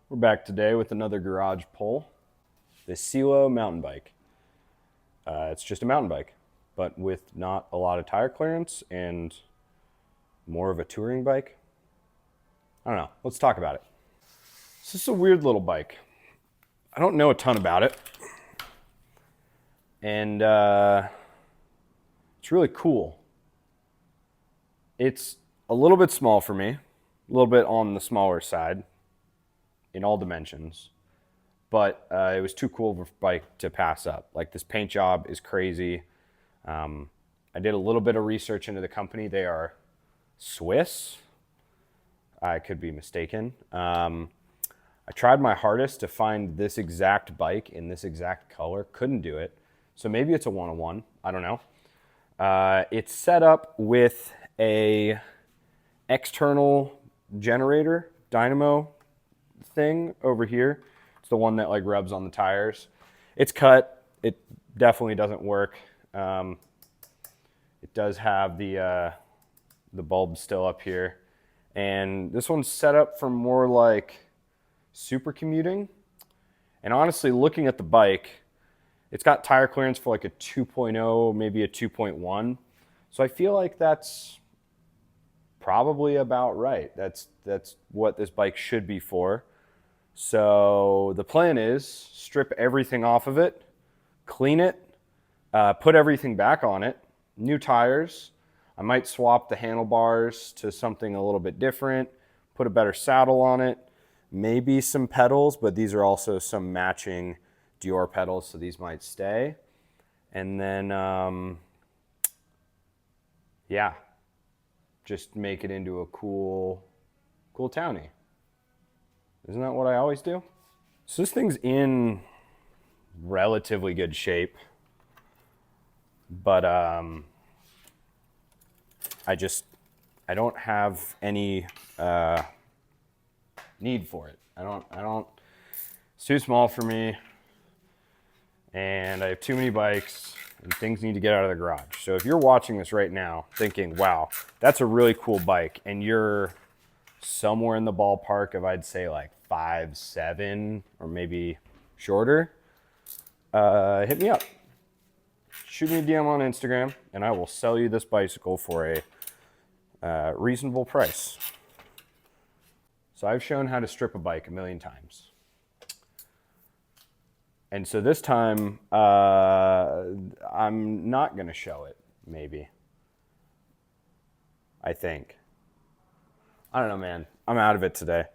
We're back today with another garage pull. The Silo mountain bike. It's just a mountain bike, but with not a lot of tire clearance and more of a touring bike. I don't know. Let's talk about it. This is a weird little bike. I don't know a ton about it. And it's really cool. It's a little bit small for me, a little bit on the smaller side in all dimensions. But it was too cool of a bike to pass up. Like, this paint job is crazy. I did a little bit of research into the company. They are Swiss. I could be mistaken. I tried my hardest to find this exact bike in this exact color. Couldn't do it. So maybe it's a one-on-one. I don't know. It's set up with a external generator dynamo thing over here. It's the one that like rubs on the tires. It's cut. It definitely doesn't work. It does have the bulb still up here, and this one's set up for more like super commuting. And honestly, looking at the bike, it's got tire clearance for like a 2.0, maybe a 2.1. So I feel like that's probably about right. That's what this bike should be for. So the plan is strip everything off of it, clean it, put everything back on it, new tires. I might swap the handlebars to something a little bit different, put a better saddle on it, maybe some pedals, but these are also some matching Dior pedals, so these might stay. And then, yeah, just make it into a cool townie. Isn't that what I always do? So this thing's in relatively good shape, but I don't have any need for it. I don't. It's too small for me, and I have too many bikes, and things need to get out of the garage. So if you're watching this right now, thinking, "Wow, that's a really cool bike," and you're somewhere in the ballpark of, I'd say, like 5'7" or maybe shorter, hit me up. Shoot me a DM on Instagram, and I will sell you this bicycle for a reasonable price. So I've shown how to strip a bike a million times. And so this time, I'm not going to show it, maybe. I think. I don't know, man. I'm out of it today.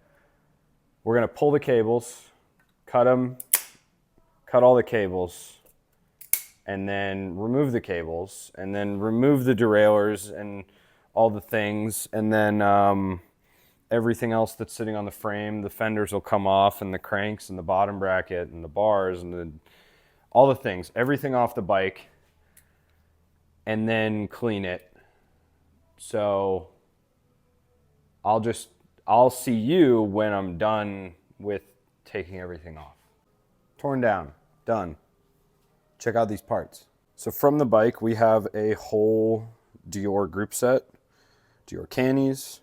We're going to pull the cables, cut them, cut all the cables, and then remove the cables, and then remove the derailleurs and all the things, and then everything else that's sitting on the frame. The fenders will come off, and the cranks, and the bottom bracket, and the bars, and all the things. Everything off the bike, and then clean it. So I'll see you when I'm done with taking everything off. Torn down, done. Check out these parts. So from the bike, we have a whole Dior group set, Dior cannies,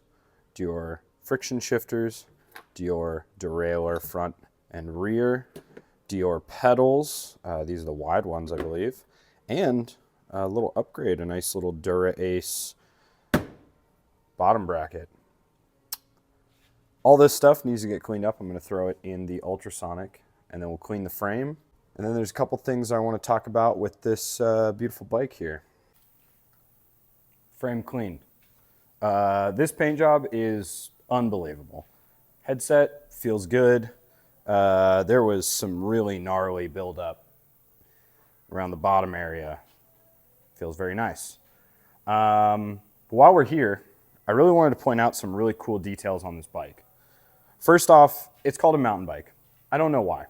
Dior friction shifters, Dior derailleur front and rear, Dior pedals. These are the wide ones, I believe, and a little upgrade, a nice little Dura Ace bottom bracket. All this stuff needs to get cleaned up. I'm going to throw it in the ultrasonic, and then we'll clean the frame. And then there's a couple things I want to talk about with this beautiful bike here. Frame cleaned. This paint job is unbelievable. Headset feels good. There was some really gnarly buildup around the bottom area. Feels very nice. While we're here, I really wanted to point out some really cool details on this bike. First off, it's called a mountain bike. I don't know why.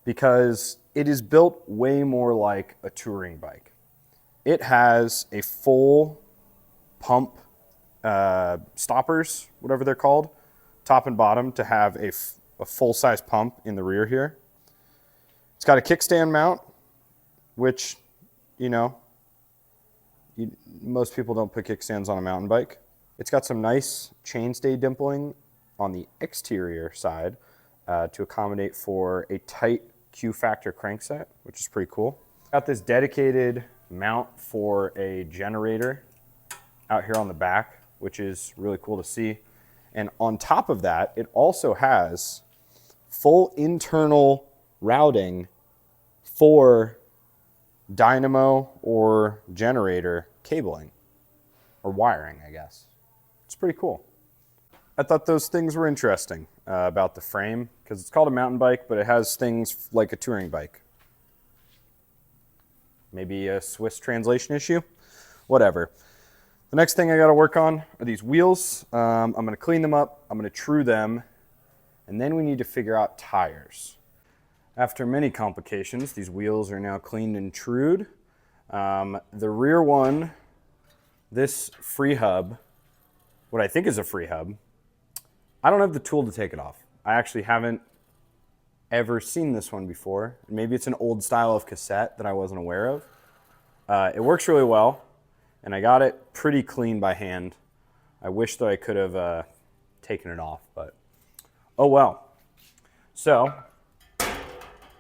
Because it is built way more like a touring bike. It has a full pump stoppers, whatever they're called, top and bottom, to have a full-size pump in the rear here. It's got a kickstand mount, which, most people don't put kickstands on a mountain bike. It's got some nice chainstay dimpling on the exterior side, to accommodate for a tight Q Factor crankset, which is pretty cool. Got this dedicated mount for a generator out here on the back, which is really cool to see. And on top of that, it also has full internal routing for dynamo or generator cabling or wiring, I guess. It's pretty cool. I thought those things were interesting about the frame, because it's called a mountain bike, but it has things like a touring bike. Maybe a Swiss translation issue, whatever. The next thing I got to work on are these wheels. I'm going to clean them up, I'm going to true them, and then we need to figure out tires. After many complications, these wheels are now cleaned and trued. The rear one, this free hub, what I think is a free hub, I don't have the tool to take it off. I actually haven't ever seen this one before. Maybe it's an old style of cassette that I wasn't aware of. It works really well, and I got it pretty clean by hand. I wish that I could have taken it off, but oh well. So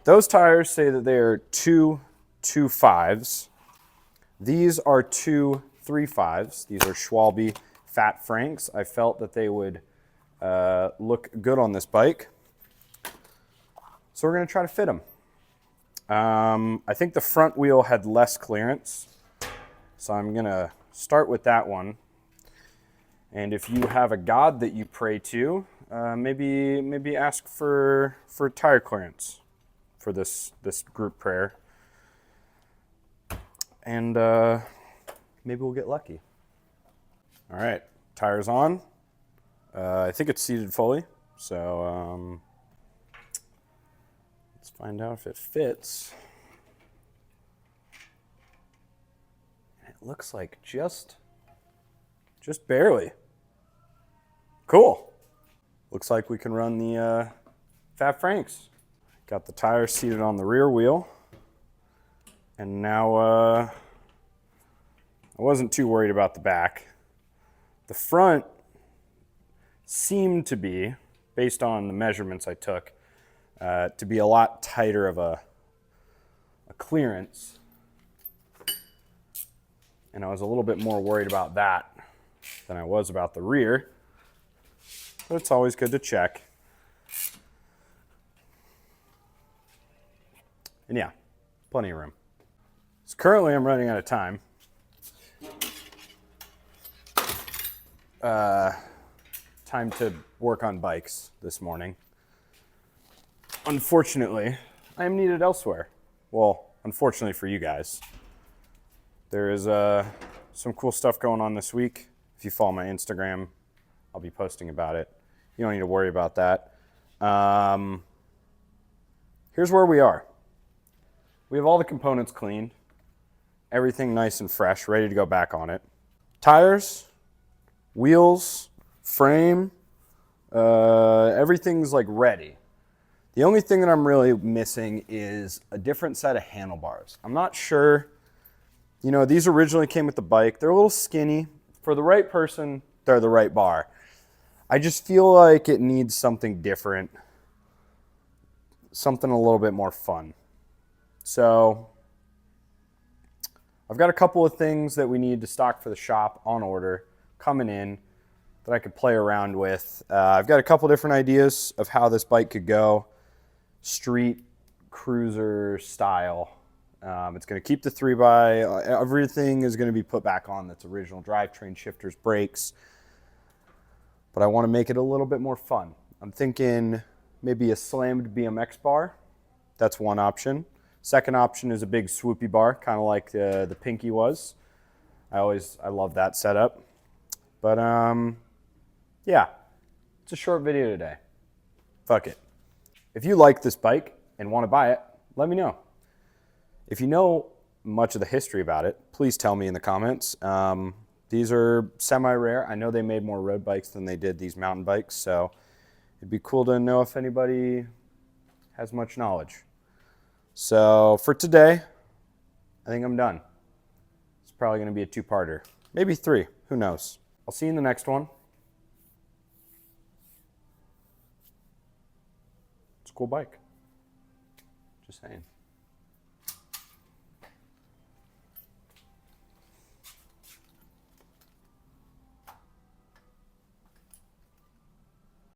those tires say that they are 2.25s. These are 2.35s. These are Schwalbe Fat Franks. I felt that they would look good on this bike. So we're going to try to fit them. I think the front wheel had less clearance, so I'm going to start with that one. And if you have a god that you pray to, maybe ask for tire clearance for this group prayer. And maybe we'll get lucky. All right, tires on. I think it's seated fully, so let's find out if it fits. It looks like just barely. Cool. Looks like we can run the Fat Franks. Got the tires seated on the rear wheel, and now I wasn't too worried about the back. The front seemed to be, based on the measurements I took, to be a lot tighter of a clearance. And I was a little bit more worried about that than I was about the rear. But it's always good to check. And yeah, plenty of room. So currently I'm running out of time. Time to work on bikes this morning. Unfortunately, I am needed elsewhere. Well, unfortunately for you guys. There is some cool stuff going on this week. If you follow my Instagram, I'll be posting about it. You don't need to worry about that. Here's where we are. We have all the components cleaned. Everything nice and fresh, ready to go back on it. Tires, wheels, frame, everything's like ready. The only thing that I'm really missing is a different set of handlebars. I'm not sure, you know, these originally came with the bike. They're a little skinny. For the right person, they're the right bar. I just feel like it needs something different, something a little bit more fun. So I've got a couple of things that we need to stock for the shop on order coming in that I could play around with. I've got a couple different ideas of how this bike could go, street cruiser style. It's going to keep the 3x. Everything is going to be put back on that's original drivetrain, shifters, brakes. But I want to make it a little bit more fun. I'm thinking maybe a slammed BMX bar. That's one option. Second option is a big swoopy bar, kind of like the Pinky was. I love that setup. But yeah, it's a short video today. Fuck it. If you like this bike and want to buy it, let me know. If you know much of the history about it, please tell me in the comments. These are semi-rare. I know they made more road bikes than they did these mountain bikes, so it'd be cool to know if anybody has much knowledge. So for today, I think I'm done. It's probably going to be a two-parter, maybe three, who knows. I'll see you in the next one. cool bike. Just saying.